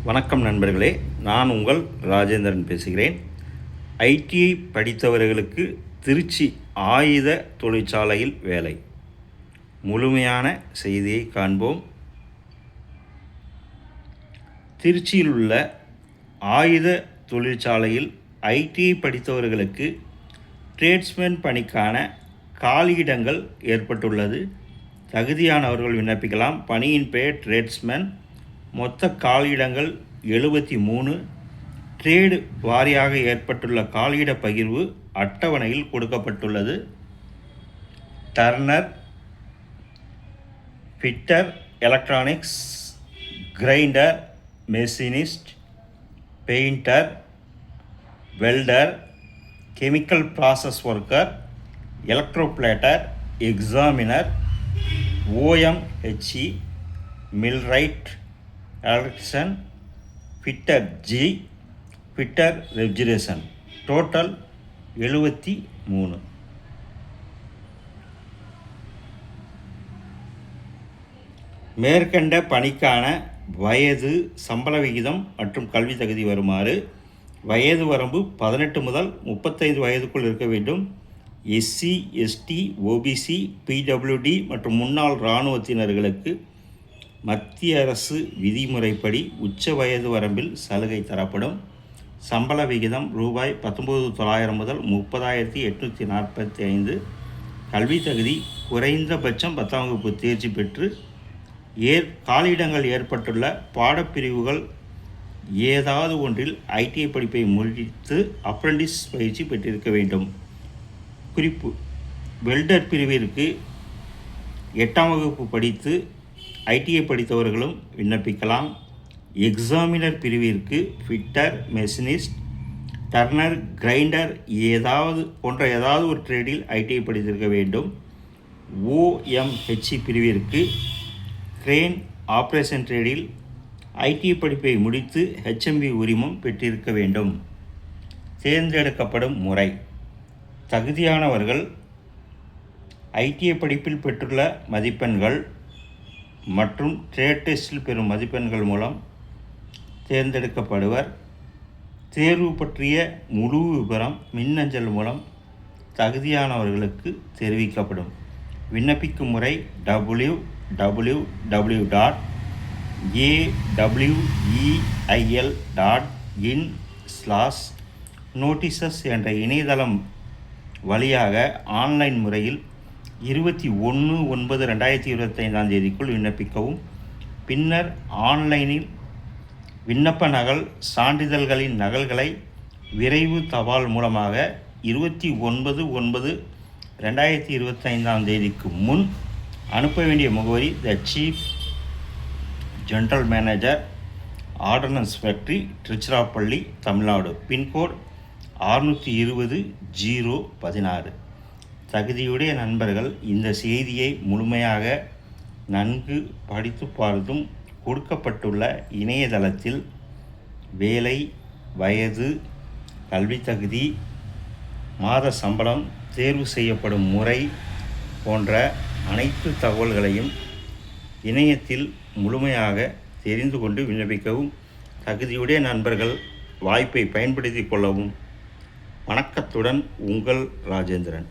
வணக்கம் நண்பர்களே, நான் உங்கள் ராஜேந்திரன் பேசுகிறேன். ஐடிஐ படித்தவர்களுக்கு திருச்சி ஆயுத தொழிற்சாலையில் வேலை. முழுமையான செய்தியை காண்போம். திருச்சியில் உள்ள ஆயுத தொழிற்சாலையில் ஐடிஐ படித்தவர்களுக்கு ட்ரேட்ஸ்மேன் பணிக்கான காலியிடங்கள் ஏற்பட்டுள்ளது. தகுதியானவர்கள் விண்ணப்பிக்கலாம். பணியின் பெயர் ட்ரேட்ஸ்மேன். மொத்த காலியிடங்கள் 73. ட்ரேடு வாரியாக ஏற்பட்டுள்ள காலியிட பகிர்வு அட்டவணையில் கொடுக்கப்பட்டுள்ளது. Turner, fitter, electronics, grinder, machinist, painter, welder, chemical process worker, electroplater, examiner, OMHE, millwright, electrician, fitter G, fitter refrigeration. Total 73. மேற்கண்ட பணிக்கான வயது, சம்பள விகிதம் மற்றும் கல்வி தகுதி வருமாறு: வயது வரம்பு 18 முதல் 35 வயதுக்குள் இருக்க வேண்டும். SC, ST, OBC, PWD மற்றும் முன்னாள் இராணுவத்தினர்களுக்கு மத்திய அரசு விதிமுறைப்படி உச்ச வயது வரம்பில் சலுகை தரப்படும். சம்பள விகிதம் ரூபாய் 19,900 முதல் 30,845. கல்வி தகுதி குறைந்தபட்சம் 10ஆம் வகுப்பு தேர்ச்சி பெற்று காலியிடங்கள் ஏற்பட்டுள்ள பாடப்பிரிவுகள் ஏதாவது ஒன்றில் ஐடிஐ படிப்பை முடித்து அப்ரெண்டிஸ் பயிற்சி பெற்றிருக்க வேண்டும். குறிப்பு: வெல்டர் பிரிவிற்கு 8ஆம் வகுப்பு படித்து ஐடிஐ படித்தவர்களும் விண்ணப்பிக்கலாம். எக்ஸாமினர் பிரிவிற்கு ஃபிட்டர், மெஷினிஸ்ட், டர்னர், கிரைண்டர் ஏதாவது ஒரு ட்ரேடில் ஐடிஐ படித்திருக்க வேண்டும். OMHE பிரிவிற்கு கிரேன் ஆப்ரேஷன் ட்ரேடில் ஐடிஐ படிப்பை முடித்து HMV உரிமம் பெற்றிருக்க வேண்டும். தேர்ந்தெடுக்கப்படும் முறை: தகுதியானவர்கள் ஐடிஐ படிப்பில் பெற்றுள்ள மதிப்பெண்கள் மற்றும் ட்ரேட் டெஸ்டில் பெறும் மதிப்பெண்கள் மூலம் தேர்ந்தெடுக்கப்படுவர். தேர்வு பற்றிய முழு விவரம் மின்னஞ்சல் மூலம் தகுதியானவர்களுக்கு தெரிவிக்கப்படும். விண்ணப்பிக்கும் முறை: www.aweil.in/notices என்ற இணையதளம் வழியாக ஆன்லைன் முறையில் 21/9/2025 விண்ணப்பிக்கவும். பின்னர் ஆன்லைனில் விண்ணப்ப நகல், சான்றிதழ்களின் நகல்களை விரைவு தபால் மூலமாக 29/9/2025 முன் அனுப்ப வேண்டிய முகவரி: the chief general manager, ordnance factory, Tiruchirappalli, Tamil Nadu. Pincode 620-016. தகுதியுடைய நண்பர்கள் இந்த செய்தியை முழுமையாக நன்கு படித்து பார்த்தும் கொடுக்கப்பட்டுள்ள இணையதளத்தில் வேலை, வயது, கல்வி தகுதி, மாத சம்பளம், தேர்வு செய்யப்படும் முறை போன்ற அனைத்து தகவல்களையும் இணையத்தில் முழுமையாக தெரிந்து கொண்டு விண்ணப்பிக்கவும். தகுதியுடைய நண்பர்கள் வாய்ப்பை பயன்படுத்தி கொள்ளவும். வணக்கத்துடன் உங்கள் ராஜேந்திரன்.